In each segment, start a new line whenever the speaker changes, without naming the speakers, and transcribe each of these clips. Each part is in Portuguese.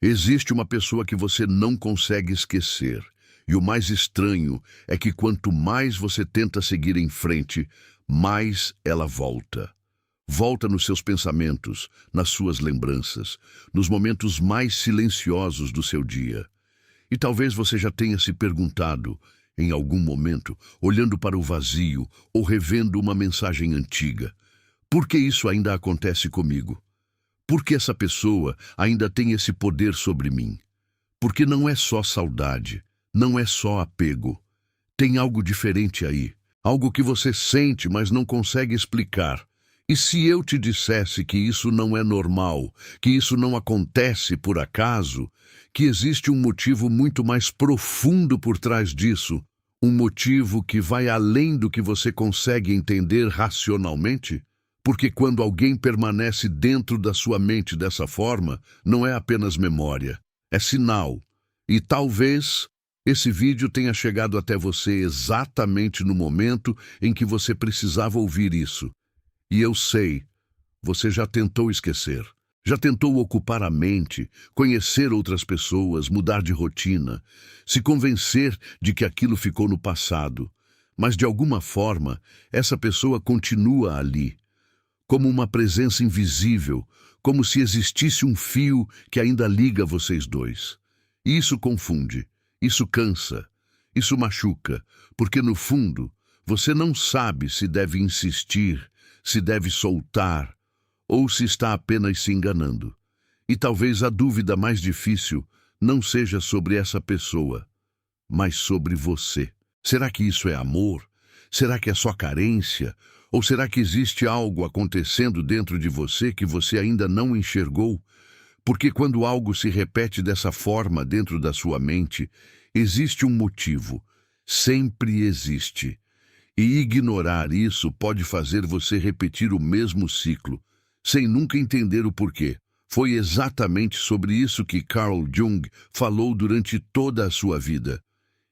Existe uma pessoa que você não consegue esquecer. E o mais estranho é que quanto mais você tenta seguir em frente, mais ela volta. Volta nos seus pensamentos, nas suas lembranças, nos momentos mais silenciosos do seu dia. E talvez você já tenha se perguntado, em algum momento, olhando para o vazio ou revendo uma mensagem antiga: por que isso ainda acontece comigo? Por que essa pessoa ainda tem esse poder sobre mim? Porque não é só saudade, não é só apego. Tem algo diferente aí, algo que você sente, mas não consegue explicar. E se eu te dissesse que isso não é normal, que isso não acontece por acaso, que existe um motivo muito mais profundo por trás disso, um motivo que vai além do que você consegue entender racionalmente? Porque quando alguém permanece dentro da sua mente dessa forma, não é apenas memória, é sinal. E talvez esse vídeo tenha chegado até você exatamente no momento em que você precisava ouvir isso. E eu sei, você já tentou esquecer, já tentou ocupar a mente, conhecer outras pessoas, mudar de rotina, se convencer de que aquilo ficou no passado. Mas de alguma forma, essa pessoa continua ali, como uma presença invisível, como se existisse um fio que ainda liga vocês dois. E isso confunde, isso cansa, isso machuca, porque no fundo, você não sabe se deve insistir, se deve soltar, ou se está apenas se enganando. E talvez a dúvida mais difícil não seja sobre essa pessoa, mas sobre você. Será que isso é amor? Será que é só carência? Ou será que existe algo acontecendo dentro de você que você ainda não enxergou? Porque quando algo se repete dessa forma dentro da sua mente, existe um motivo. Sempre existe. E ignorar isso pode fazer você repetir o mesmo ciclo, sem nunca entender o porquê. Foi exatamente sobre isso que Carl Jung falou durante toda a sua vida.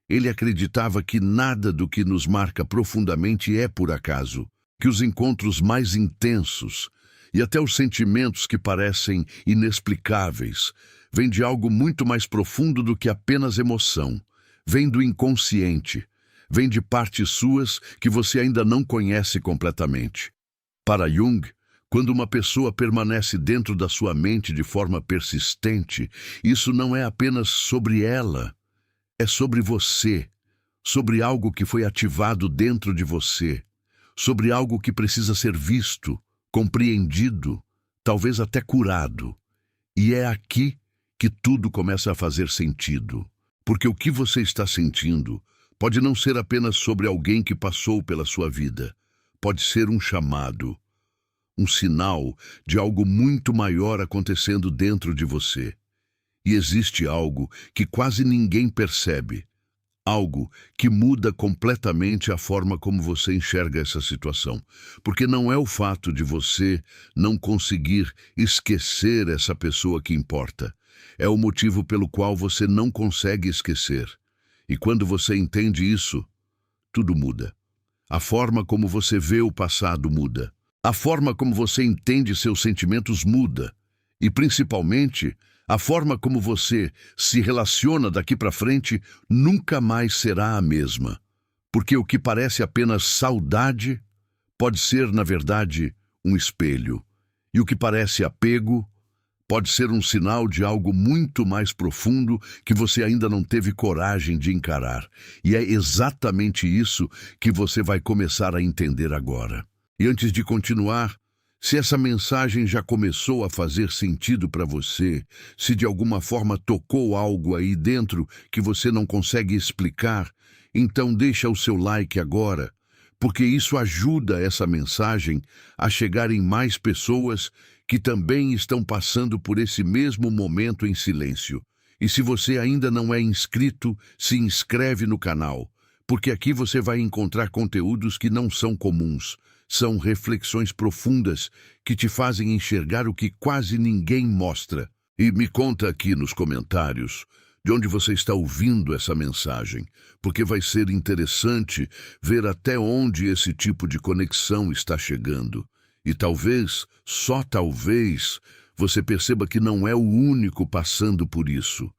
Ele acreditava que nada do que nos marca profundamente é por acaso, que os encontros mais intensos e até os sentimentos que parecem inexplicáveis vêm de algo muito mais profundo do que apenas emoção, vêm do inconsciente, vêm de partes suas que você ainda não conhece completamente. Para Jung, quando uma pessoa permanece dentro da sua mente de forma persistente, isso não é apenas sobre ela, é sobre você, sobre algo que foi ativado dentro de você, sobre algo que precisa ser visto, compreendido, talvez até curado. E é aqui que tudo começa a fazer sentido. Porque o que você está sentindo pode não ser apenas sobre alguém que passou pela sua vida. Pode ser um chamado, um sinal de algo muito maior acontecendo dentro de você. E existe algo que quase ninguém percebe, algo que muda completamente a forma como você enxerga essa situação. Porque não é o fato de você não conseguir esquecer essa pessoa que importa. É o motivo pelo qual você não consegue esquecer. E quando você entende isso, tudo muda. A forma como você vê o passado muda. A forma como você entende seus sentimentos muda. E principalmente, a forma como você se relaciona daqui para frente nunca mais será a mesma. Porque o que parece apenas saudade pode ser, na verdade, um espelho. E o que parece apego pode ser um sinal de algo muito mais profundo que você ainda não teve coragem de encarar. E é exatamente isso que você vai começar a entender agora. E antes de continuar, se essa mensagem já começou a fazer sentido para você, se de alguma forma tocou algo aí dentro que você não consegue explicar, então deixa o seu like agora, porque isso ajuda essa mensagem a chegar em mais pessoas que também estão passando por esse mesmo momento em silêncio. E se você ainda não é inscrito, se inscreve no canal, porque aqui você vai encontrar conteúdos que não são comuns. São reflexões profundas que te fazem enxergar o que quase ninguém mostra. E me conta aqui nos comentários de onde você está ouvindo essa mensagem, porque vai ser interessante ver até onde esse tipo de conexão está chegando. E talvez, só talvez, você perceba que não é o único passando por isso.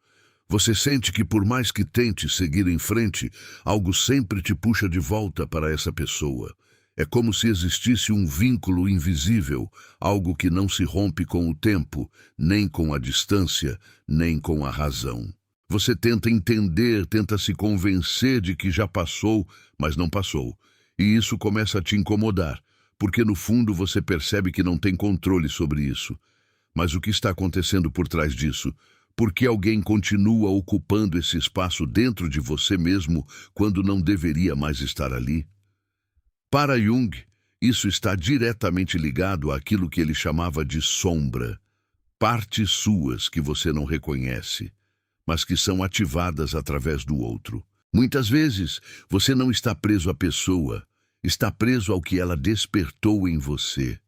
Você sente que por mais que tente seguir em frente, algo sempre te puxa de volta para essa pessoa. É como se existisse um vínculo invisível, algo que não se rompe com o tempo, nem com a distância, nem com a razão. Você tenta entender, tenta se convencer de que já passou, mas não passou. E isso começa a te incomodar, porque no fundo você percebe que não tem controle sobre isso. Mas o que está acontecendo por trás disso? Por que alguém continua ocupando esse espaço dentro de você mesmo quando não deveria mais estar ali? Para Jung, isso está diretamente ligado àquilo que ele chamava de sombra, partes suas que você não reconhece, mas que são ativadas através do outro. Muitas vezes, você não está preso à pessoa, está preso ao que ela despertou em você.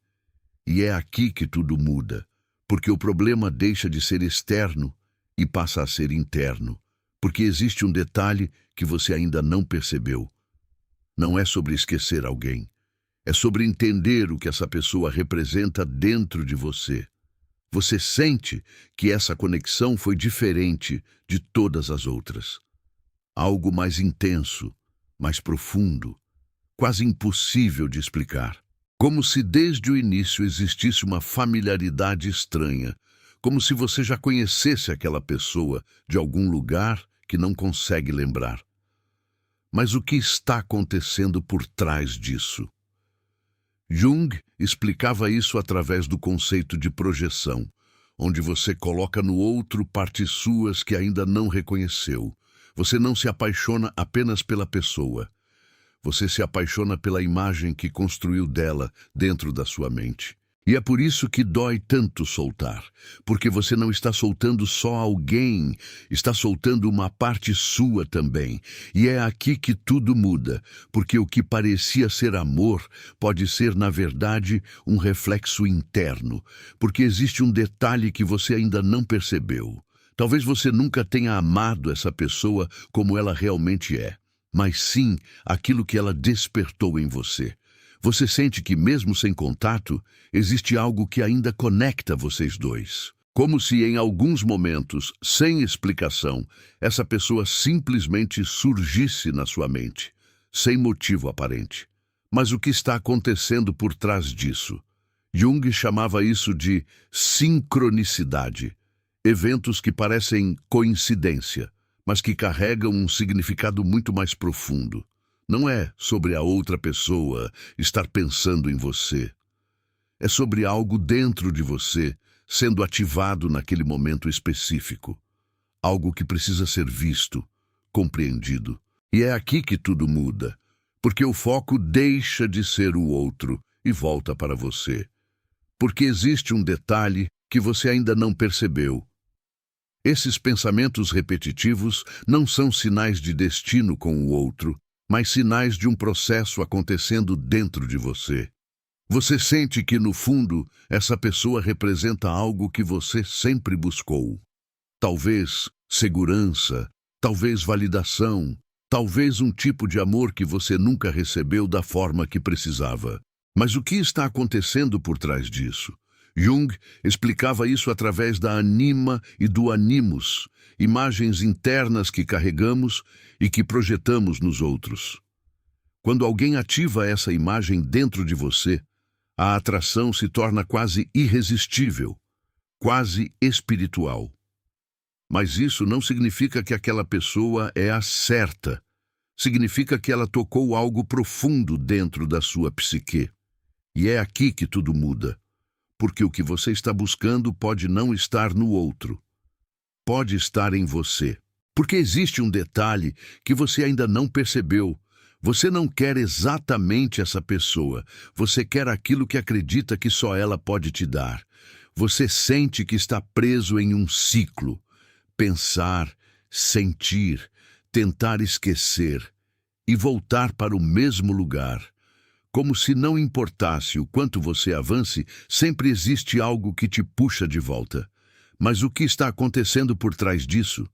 E é aqui que tudo muda, porque o problema deixa de ser externo e passa a ser interno, porque existe um detalhe que você ainda não percebeu. Não é sobre esquecer alguém, é sobre entender o que essa pessoa representa dentro de você. Você sente que essa conexão foi diferente de todas as outras. Algo mais intenso, mais profundo, quase impossível de explicar. Como se desde o início existisse uma familiaridade estranha, como se você já conhecesse aquela pessoa de algum lugar que não consegue lembrar. Mas o que está acontecendo por trás disso? Jung explicava isso através do conceito de projeção, onde você coloca no outro partes suas que ainda não reconheceu. Você não se apaixona apenas pela pessoa. Você se apaixona pela imagem que construiu dela dentro da sua mente. E é por isso que dói tanto soltar, porque você não está soltando só alguém, está soltando uma parte sua também. E é aqui que tudo muda, porque o que parecia ser amor pode ser, na verdade, um reflexo interno, porque existe um detalhe que você ainda não percebeu. Talvez você nunca tenha amado essa pessoa como ela realmente é, mas sim aquilo que ela despertou em você. Você sente que, mesmo sem contato, existe algo que ainda conecta vocês dois. Como se em alguns momentos, sem explicação, essa pessoa simplesmente surgisse na sua mente, sem motivo aparente. Mas o que está acontecendo por trás disso? Jung chamava isso de sincronicidade. Eventos que parecem coincidência, mas que carregam um significado muito mais profundo. Não é sobre a outra pessoa estar pensando em você. É sobre algo dentro de você sendo ativado naquele momento específico. Algo que precisa ser visto, compreendido. E é aqui que tudo muda, porque o foco deixa de ser o outro e volta para você. Porque existe um detalhe que você ainda não percebeu. Esses pensamentos repetitivos não são sinais de destino com o outro, mas sinais de um processo acontecendo dentro de você. Você sente que, no fundo, essa pessoa representa algo que você sempre buscou. Talvez segurança, talvez validação, talvez um tipo de amor que você nunca recebeu da forma que precisava. Mas o que está acontecendo por trás disso? Jung explicava isso através da anima e do animus, imagens internas que carregamos e que projetamos nos outros. Quando alguém ativa essa imagem dentro de você, a atração se torna quase irresistível, quase espiritual. Mas isso não significa que aquela pessoa é a certa. Significa que ela tocou algo profundo dentro da sua psique. E é aqui que tudo muda. Porque o que você está buscando pode não estar no outro. Pode estar em você. Porque existe um detalhe que você ainda não percebeu. Você não quer exatamente essa pessoa. Você quer aquilo que acredita que só ela pode te dar. Você sente que está preso em um ciclo. Pensar, sentir, tentar esquecer e voltar para o mesmo lugar. Como se não importasse o quanto você avance, sempre existe algo que te puxa de volta. Mas o que está acontecendo por trás disso?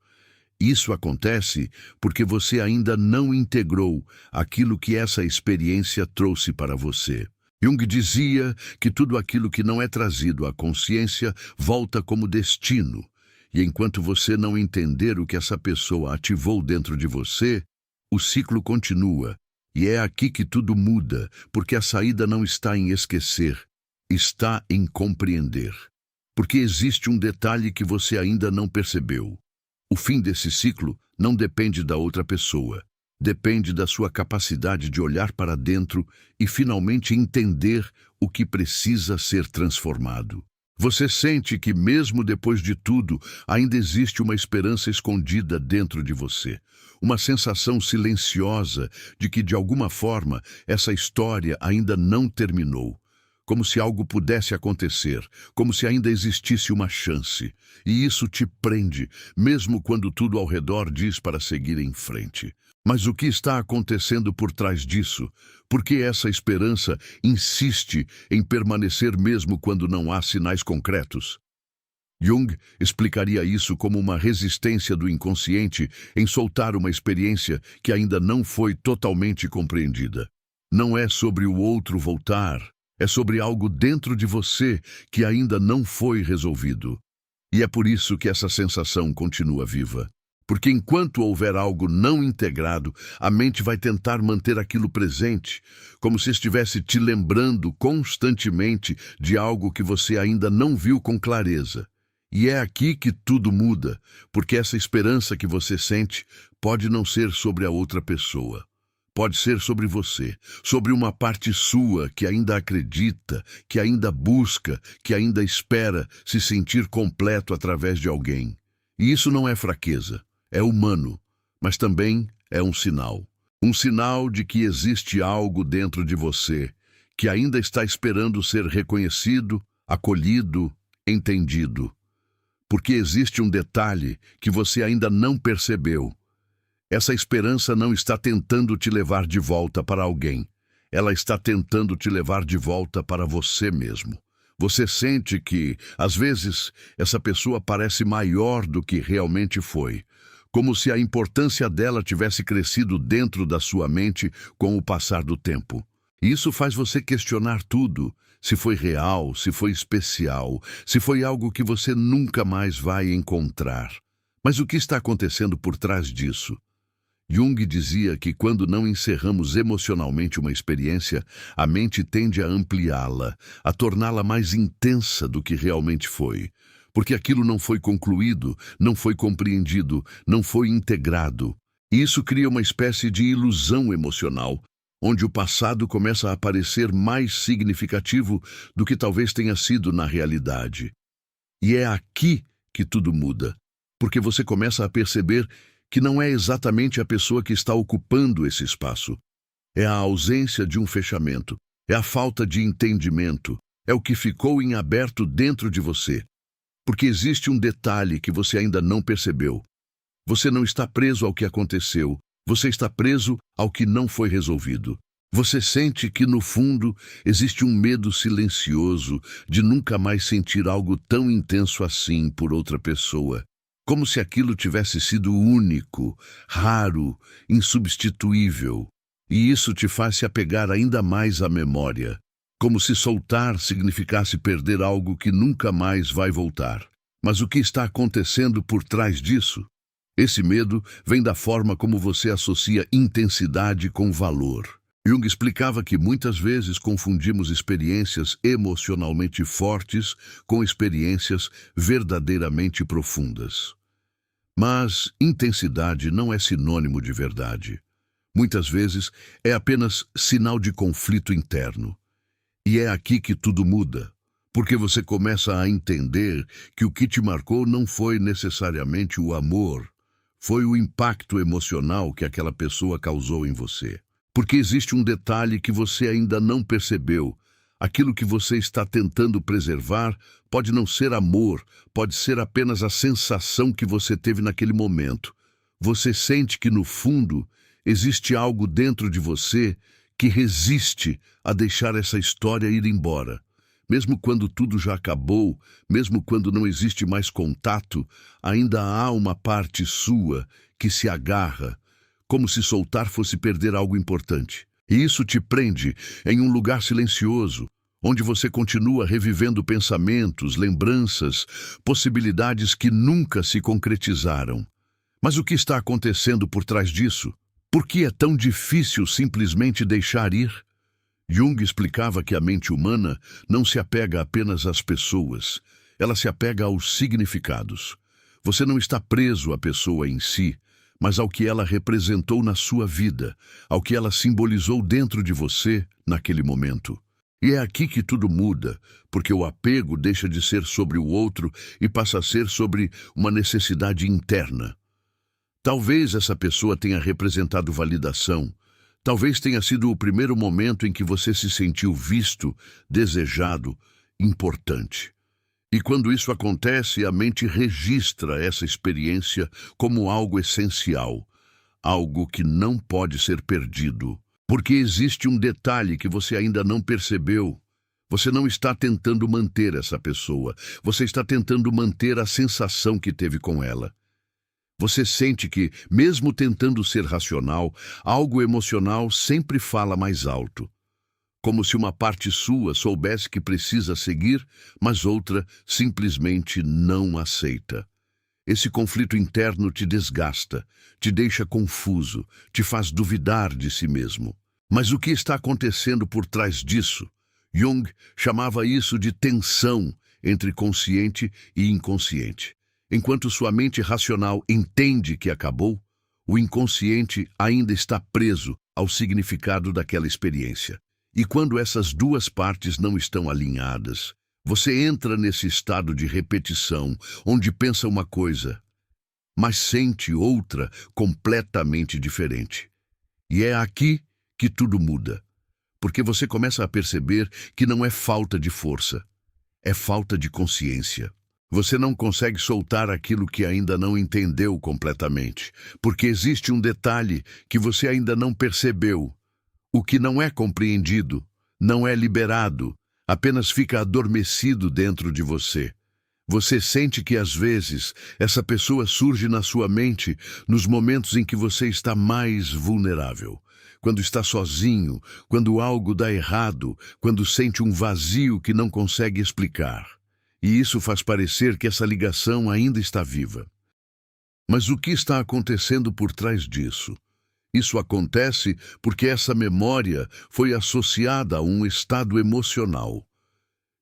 Isso acontece porque você ainda não integrou aquilo que essa experiência trouxe para você. Jung dizia que tudo aquilo que não é trazido à consciência volta como destino, e enquanto você não entender o que essa pessoa ativou dentro de você, o ciclo continua. E é aqui que tudo muda, porque a saída não está em esquecer, está em compreender. Porque existe um detalhe que você ainda não percebeu. O fim desse ciclo não depende da outra pessoa. Depende da sua capacidade de olhar para dentro e finalmente entender o que precisa ser transformado. Você sente que, mesmo depois de tudo, ainda existe uma esperança escondida dentro de você. Uma sensação silenciosa de que, de alguma forma, essa história ainda não terminou. Como se algo pudesse acontecer, como se ainda existisse uma chance. E isso te prende, mesmo quando tudo ao redor diz para seguir em frente. Mas o que está acontecendo por trás disso? Por que essa esperança insiste em permanecer mesmo quando não há sinais concretos? Jung explicaria isso como uma resistência do inconsciente em soltar uma experiência que ainda não foi totalmente compreendida. Não é sobre o outro voltar, é sobre algo dentro de você que ainda não foi resolvido. E é por isso que essa sensação continua viva. Porque enquanto houver algo não integrado, a mente vai tentar manter aquilo presente, como se estivesse te lembrando constantemente de algo que você ainda não viu com clareza. E é aqui que tudo muda, porque essa esperança que você sente pode não ser sobre a outra pessoa. Pode ser sobre você, sobre uma parte sua que ainda acredita, que ainda busca, que ainda espera se sentir completo através de alguém. E isso não é fraqueza. É humano, mas também é um sinal. Um sinal de que existe algo dentro de você que ainda está esperando ser reconhecido, acolhido, entendido. Porque existe um detalhe que você ainda não percebeu. Essa esperança não está tentando te levar de volta para alguém. Ela está tentando te levar de volta para você mesmo. Você sente que, às vezes, essa pessoa parece maior do que realmente foi. Como se a importância dela tivesse crescido dentro da sua mente com o passar do tempo. E isso faz você questionar tudo, se foi real, se foi especial, se foi algo que você nunca mais vai encontrar. Mas o que está acontecendo por trás disso? Jung dizia que quando não encerramos emocionalmente uma experiência, a mente tende a ampliá-la, a torná-la mais intensa do que realmente foi. Porque aquilo não foi concluído, não foi compreendido, não foi integrado. E isso cria uma espécie de ilusão emocional, onde o passado começa a aparecer mais significativo do que talvez tenha sido na realidade. E é aqui que tudo muda, porque você começa a perceber que não é exatamente a pessoa que está ocupando esse espaço. É a ausência de um fechamento, é a falta de entendimento, é o que ficou em aberto dentro de você. Porque existe um detalhe que você ainda não percebeu. Você não está preso ao que aconteceu, você está preso ao que não foi resolvido. Você sente que, no fundo, existe um medo silencioso de nunca mais sentir algo tão intenso assim por outra pessoa. Como se aquilo tivesse sido único, raro, insubstituível. E isso te faz se apegar ainda mais à memória. Como se soltar significasse perder algo que nunca mais vai voltar. Mas o que está acontecendo por trás disso? Esse medo vem da forma como você associa intensidade com valor. Jung explicava que muitas vezes confundimos experiências emocionalmente fortes com experiências verdadeiramente profundas. Mas intensidade não é sinônimo de verdade. Muitas vezes é apenas sinal de conflito interno. E é aqui que tudo muda, porque você começa a entender que o que te marcou não foi necessariamente o amor, foi o impacto emocional que aquela pessoa causou em você. Porque existe um detalhe que você ainda não percebeu. Aquilo que você está tentando preservar pode não ser amor, pode ser apenas a sensação que você teve naquele momento. Você sente que, no fundo, existe algo dentro de você que resiste a deixar essa história ir embora. Mesmo quando tudo já acabou, mesmo quando não existe mais contato, ainda há uma parte sua que se agarra, como se soltar fosse perder algo importante. E isso te prende em um lugar silencioso, onde você continua revivendo pensamentos, lembranças, possibilidades que nunca se concretizaram. Mas o que está acontecendo por trás disso? Por que é tão difícil simplesmente deixar ir? Jung explicava que a mente humana não se apega apenas às pessoas, ela se apega aos significados. Você não está preso à pessoa em si, mas ao que ela representou na sua vida, ao que ela simbolizou dentro de você naquele momento. E é aqui que tudo muda, porque o apego deixa de ser sobre o outro e passa a ser sobre uma necessidade interna. Talvez essa pessoa tenha representado validação. Talvez tenha sido o primeiro momento em que você se sentiu visto, desejado, importante. E quando isso acontece, a mente registra essa experiência como algo essencial, algo que não pode ser perdido. Porque existe um detalhe que você ainda não percebeu. Você não está tentando manter essa pessoa, você está tentando manter a sensação que teve com ela. Você sente que, mesmo tentando ser racional, algo emocional sempre fala mais alto. Como se uma parte sua soubesse que precisa seguir, mas outra simplesmente não aceita. Esse conflito interno te desgasta, te deixa confuso, te faz duvidar de si mesmo. Mas o que está acontecendo por trás disso? Jung chamava isso de tensão entre consciente e inconsciente. Enquanto sua mente racional entende que acabou, o inconsciente ainda está preso ao significado daquela experiência. E quando essas duas partes não estão alinhadas, você entra nesse estado de repetição, onde pensa uma coisa, mas sente outra completamente diferente. E é aqui que tudo muda, porque você começa a perceber que não é falta de força, é falta de consciência. Você não consegue soltar aquilo que ainda não entendeu completamente, porque existe um detalhe que você ainda não percebeu. O que não é compreendido, não é liberado, apenas fica adormecido dentro de você. Você sente que, às vezes, essa pessoa surge na sua mente nos momentos em que você está mais vulnerável. Quando está sozinho, quando algo dá errado, quando sente um vazio que não consegue explicar. E isso faz parecer que essa ligação ainda está viva. Mas o que está acontecendo por trás disso? Isso acontece porque essa memória foi associada a um estado emocional.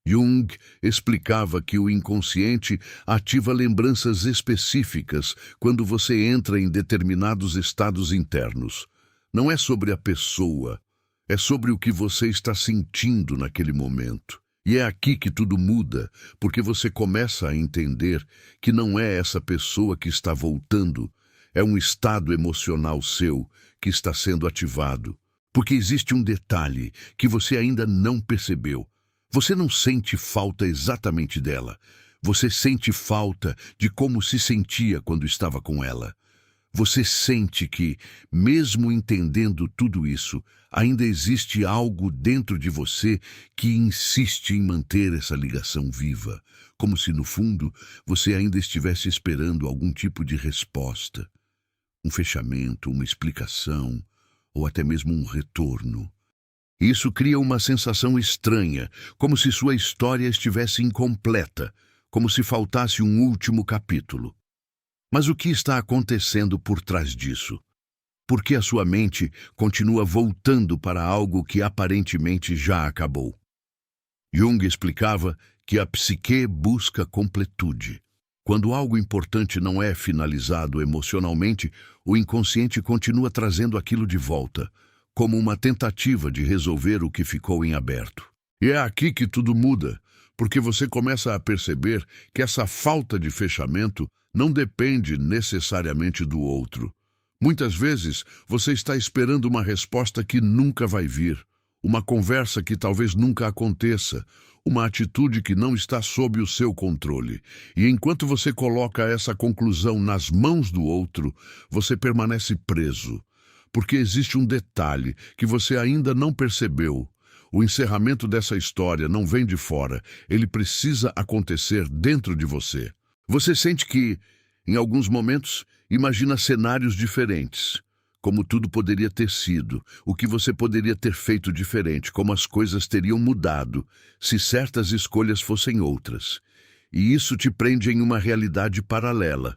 Jung explicava que o inconsciente ativa lembranças específicas quando você entra em determinados estados internos. Não é sobre a pessoa, é sobre o que você está sentindo naquele momento. E é aqui que tudo muda, porque você começa a entender que não é essa pessoa que está voltando, é um estado emocional seu que está sendo ativado. Porque existe um detalhe que você ainda não percebeu. Você não sente falta exatamente dela. Você sente falta de como se sentia quando estava com ela. Você sente que, mesmo entendendo tudo isso, ainda existe algo dentro de você que insiste em manter essa ligação viva, como se, no fundo, você ainda estivesse esperando algum tipo de resposta, um fechamento, uma explicação, ou até mesmo um retorno. Isso cria uma sensação estranha, como se sua história estivesse incompleta, como se faltasse um último capítulo. Mas o que está acontecendo por trás disso? Por que a sua mente continua voltando para algo que aparentemente já acabou? Jung explicava que a psique busca completude. Quando algo importante não é finalizado emocionalmente, o inconsciente continua trazendo aquilo de volta, como uma tentativa de resolver o que ficou em aberto. E é aqui que tudo muda, porque você começa a perceber que essa falta de fechamento não depende necessariamente do outro. Muitas vezes, você está esperando uma resposta que nunca vai vir, uma conversa que talvez nunca aconteça, uma atitude que não está sob o seu controle. E enquanto você coloca essa conclusão nas mãos do outro, você permanece preso. Porque existe um detalhe que você ainda não percebeu. O encerramento dessa história não vem de fora, ele precisa acontecer dentro de você. Você sente que, em alguns momentos, imagina cenários diferentes, como tudo poderia ter sido, o que você poderia ter feito diferente, como as coisas teriam mudado se certas escolhas fossem outras. E isso te prende em uma realidade paralela,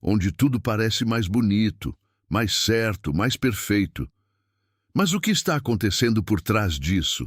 onde tudo parece mais bonito, mais certo, mais perfeito. Mas o que está acontecendo por trás disso?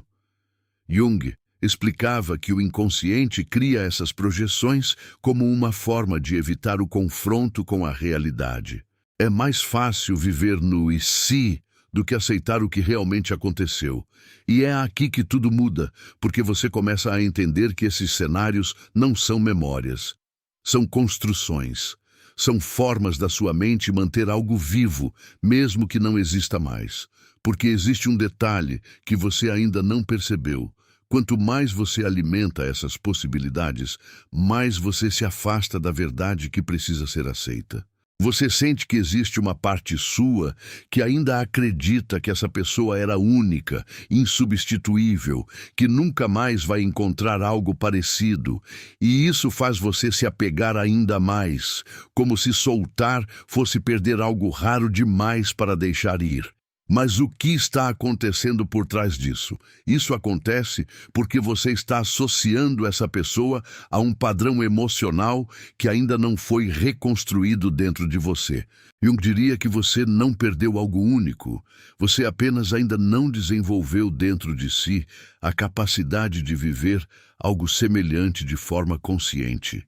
Jung explicava que o inconsciente cria essas projeções como uma forma de evitar o confronto com a realidade. É mais fácil viver no "e se" do que aceitar o que realmente aconteceu. E é aqui que tudo muda, porque você começa a entender que esses cenários não são memórias, são construções. São formas da sua mente manter algo vivo, mesmo que não exista mais. Porque existe um detalhe que você ainda não percebeu. Quanto mais você alimenta essas possibilidades, mais você se afasta da verdade que precisa ser aceita. Você sente que existe uma parte sua que ainda acredita que essa pessoa era única, insubstituível, que nunca mais vai encontrar algo parecido. E isso faz você se apegar ainda mais, como se soltar fosse perder algo raro demais para deixar ir. Mas o que está acontecendo por trás disso? Isso acontece porque você está associando essa pessoa a um padrão emocional que ainda não foi reconstruído dentro de você. Jung diria que você não perdeu algo único, você apenas ainda não desenvolveu dentro de si a capacidade de viver algo semelhante de forma consciente.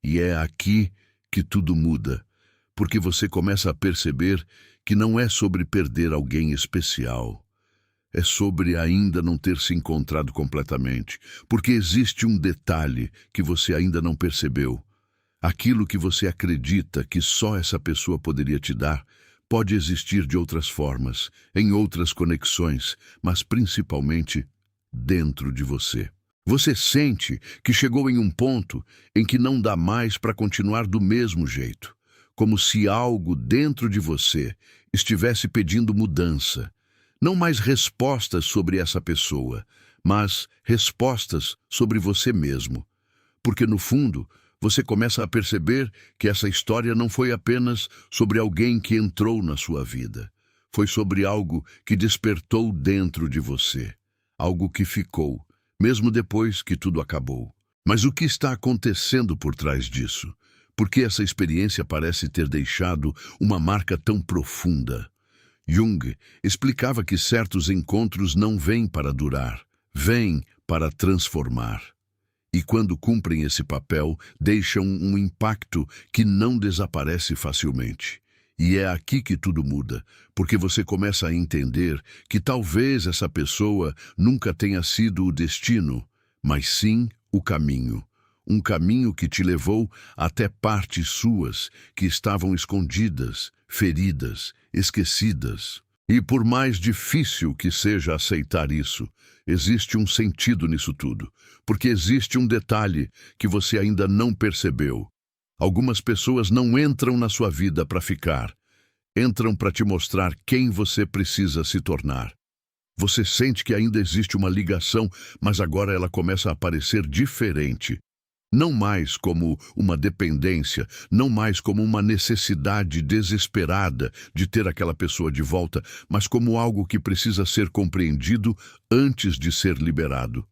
E é aqui que tudo muda, porque você começa a perceber que não é sobre perder alguém especial. É sobre ainda não ter se encontrado completamente, porque existe um detalhe que você ainda não percebeu. Aquilo que você acredita que só essa pessoa poderia te dar, pode existir de outras formas, em outras conexões, mas principalmente dentro de você. Você sente que chegou em um ponto em que não dá mais para continuar do mesmo jeito, como se algo dentro de você estivesse pedindo mudança. Não mais respostas sobre essa pessoa, mas respostas sobre você mesmo. Porque, no fundo, você começa a perceber que essa história não foi apenas sobre alguém que entrou na sua vida. Foi sobre algo que despertou dentro de você. Algo que ficou, mesmo depois que tudo acabou. Mas o que está acontecendo por trás disso? Por que essa experiência parece ter deixado uma marca tão profunda? Jung explicava que certos encontros não vêm para durar, vêm para transformar. E quando cumprem esse papel, deixam um impacto que não desaparece facilmente. E é aqui que tudo muda, porque você começa a entender que talvez essa pessoa nunca tenha sido o destino, mas sim o caminho. Um caminho que te levou até partes suas que estavam escondidas, feridas, esquecidas. E por mais difícil que seja aceitar isso, existe um sentido nisso tudo, porque existe um detalhe que você ainda não percebeu. Algumas pessoas não entram na sua vida para ficar, entram para te mostrar quem você precisa se tornar. Você sente que ainda existe uma ligação, mas agora ela começa a parecer diferente. Não mais como uma dependência, não mais como uma necessidade desesperada de ter aquela pessoa de volta, mas como algo que precisa ser compreendido antes de ser liberado.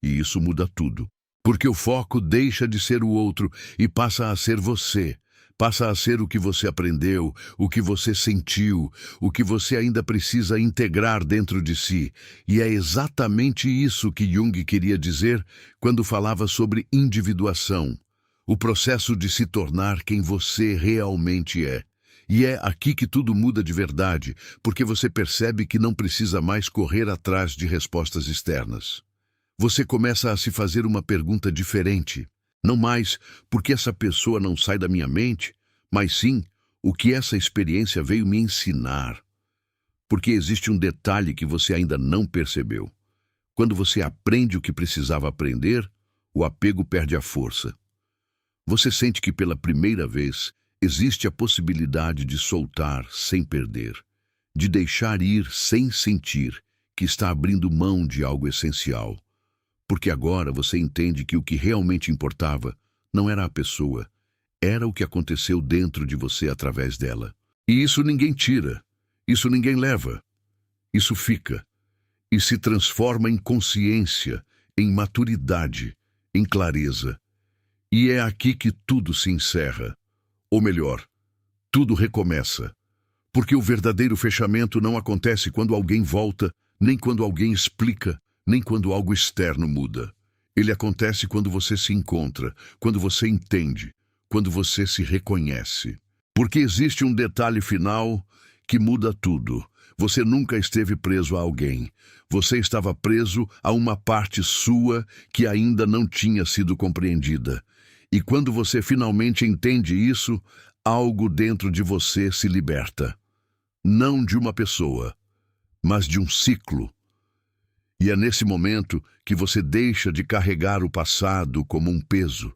E isso muda tudo, porque o foco deixa de ser o outro e passa a ser você. Passa a ser o que você aprendeu, o que você sentiu, o que você ainda precisa integrar dentro de si. E é exatamente isso que Jung queria dizer quando falava sobre individuação, o processo de se tornar quem você realmente é. E é aqui que tudo muda de verdade, porque você percebe que não precisa mais correr atrás de respostas externas. Você começa a se fazer uma pergunta diferente. Não mais porque essa pessoa não sai da minha mente, mas sim o que essa experiência veio me ensinar. Porque existe um detalhe que você ainda não percebeu. Quando você aprende o que precisava aprender, o apego perde a força. Você sente que pela primeira vez existe a possibilidade de soltar sem perder, de deixar ir sem sentir que está abrindo mão de algo essencial. Porque agora você entende que o que realmente importava não era a pessoa, era o que aconteceu dentro de você através dela. E isso ninguém tira. Isso ninguém leva. Isso fica. E se transforma em consciência, em maturidade, em clareza. E é aqui que tudo se encerra. Ou melhor, tudo recomeça. Porque o verdadeiro fechamento não acontece quando alguém volta, nem quando alguém explica, nem quando algo externo muda. Ele acontece quando você se encontra, quando você entende, quando você se reconhece. Porque existe um detalhe final que muda tudo. Você nunca esteve preso a alguém. Você estava preso a uma parte sua que ainda não tinha sido compreendida. E quando você finalmente entende isso, algo dentro de você se liberta. Não de uma pessoa, mas de um ciclo. E é nesse momento que você deixa de carregar o passado como um peso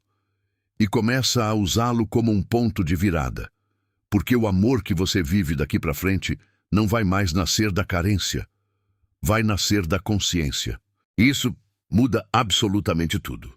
e começa a usá-lo como um ponto de virada. Porque o amor que você vive daqui para frente não vai mais nascer da carência, vai nascer da consciência. Isso muda absolutamente tudo.